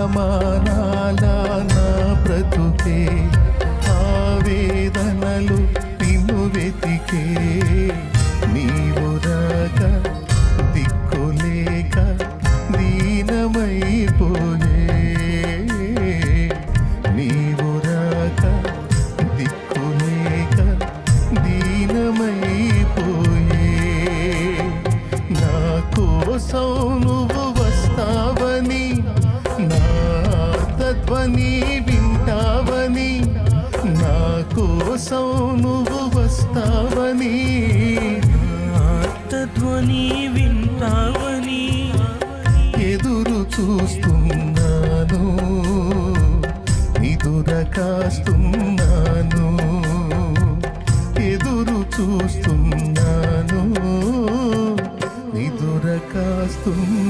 అవమానాల నా బ్రతుకే ఆవేదనలు నిన్ను వెతికే నీవు రాక దిక్కులేక దీనమైపోయే నీవు రాక దిక్కులేక దీనమైపోయే నా కోసం నువ్వు వస్తావని నా తత్వని వింటావని నా కోసం నువ్వు వస్తావని తత్వని వింటావని ఎదురు చూస్తున్నాను నిదుర కాస్తున్నాను ఎదురు చూస్తున్నాను నిదుర కాస్తున్నాను